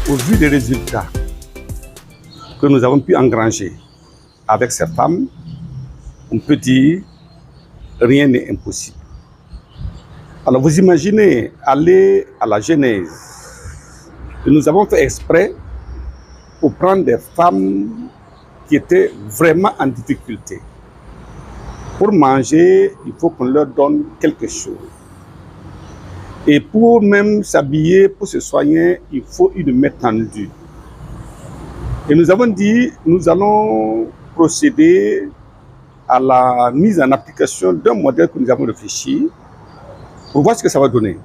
Au vu des résultats que nous avons pu engranger avec ces femmes, on peut dire rien n'est impossible. Alors vous imaginez aller à la genèse. Et nous avons fait exprès pour prendre des femmes qui étaient vraiment en difficulté. Pour manger, il faut qu'on leur donne quelque chose. Et pour même s'habiller, pour se soigner, il faut une main tendue. Et nous avons dit, nous allons procéder à la mise en application d'un modèle que nous avons réfléchi pour voir ce que ça va donner.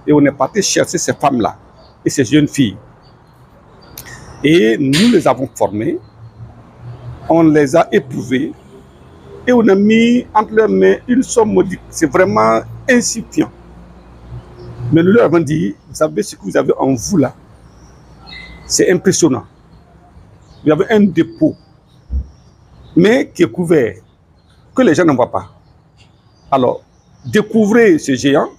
Et on est parti chercher ces femmes-là et ces jeunes filles. Et nous les avons formées, on les a éprouvées et on a mis entre leurs mains une somme modique. C'est vraiment insuffisant. Mais nous leur avons dit, vous savez ce que vous avez en vous là, c'est impressionnant. Vous avez un dépôt, mais qui est couvert, que les gens ne voient pas. Alors, découvrez ce géant,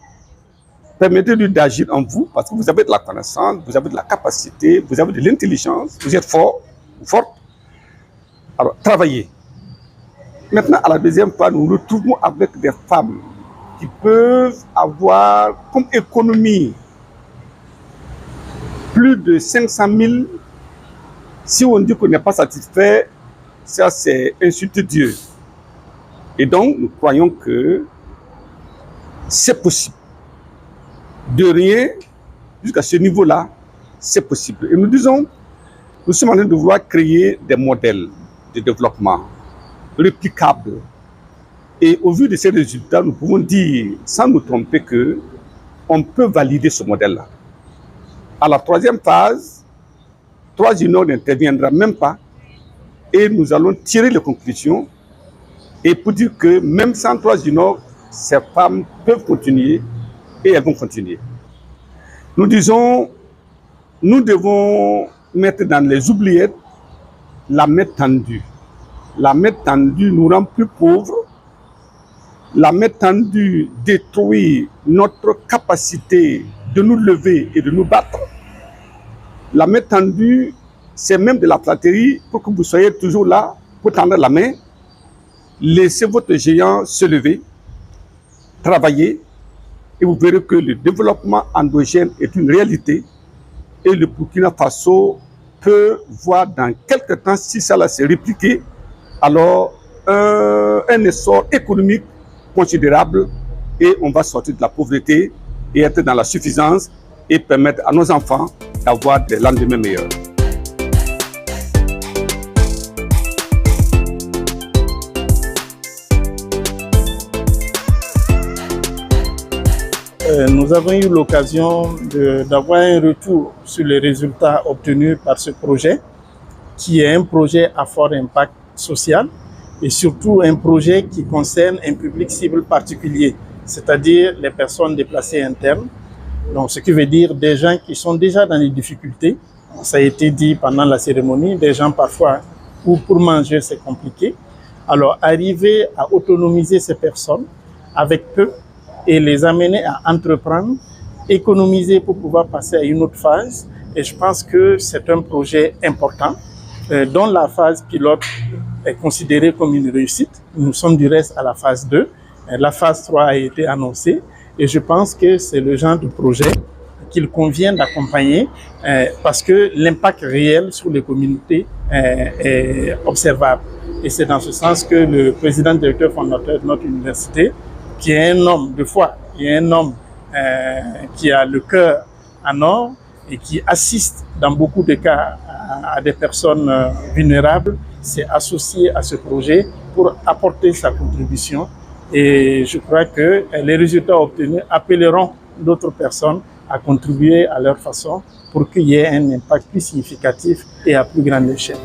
permettez-lui d'agir en vous, parce que vous avez de la connaissance, vous avez de la capacité, vous avez de l'intelligence, vous êtes fort, ou forte. Alors, travaillez. Maintenant, à la deuxième fois, nous nous retrouvons avec des femmes qui peuvent avoir comme économie plus de 500 000. Si on dit qu'on n'est pas satisfait, ça c'est insulter Dieu. Et donc, nous croyons que c'est possible. De rien jusqu'à ce niveau-là, c'est possible. Et nous disons, nous sommes en train de vouloir créer des modèles de développement réplicables. Et au vu de ces résultats, nous pouvons dire, sans nous tromper, qu'on peut valider ce modèle-là. À la troisième phase, 3 Unions n'interviendra même pas et nous allons tirer les conclusions et pour dire que même sans 3 Unions, ces femmes peuvent continuer et elles vont continuer. Nous disons, nous devons mettre dans les oubliettes la main tendue. La main tendue nous rend plus pauvres. La main tendue détruit notre capacité de nous lever et de nous battre. La main tendue, c'est même de la flatterie pour que vous soyez toujours là pour tendre la main. Laissez votre géant se lever, travaillez, et vous verrez que le développement endogène est une réalité. Et le Burkina Faso peut voir dans quelques temps, si ça là s'est répliqué, alors un essor économique considérable et on va sortir de la pauvreté et être dans la suffisance et permettre à nos enfants d'avoir des lendemains meilleurs. Nous avons eu l'occasion d'avoir un retour sur les résultats obtenus par ce projet, qui est un projet à fort impact social et surtout un projet qui concerne un public cible particulier, c'est-à-dire les personnes déplacées internes. Donc, ce qui veut dire des gens qui sont déjà dans les difficultés. Ça a été dit pendant la cérémonie, des gens parfois où pour manger c'est compliqué. Alors, arriver à autonomiser ces personnes avec peu et les amener à entreprendre, économiser pour pouvoir passer à une autre phase. Et je pense que c'est un projet important dont la phase pilote est considérée comme une réussite. Nous sommes du reste à la phase 2. La phase 3 a été annoncée et je pense que c'est le genre de projet qu'il convient d'accompagner parce que l'impact réel sur les communautés est observable. Et c'est dans ce sens que le président directeur fondateur de notre université, qui est un homme de foi, qui est un homme qui a le cœur en or et qui assiste dans beaucoup de cas à des personnes vulnérables, s'est associé à ce projet pour apporter sa contribution. Et je crois que les résultats obtenus appelleront d'autres personnes à contribuer à leur façon pour qu'il y ait un impact plus significatif et à plus grande échelle.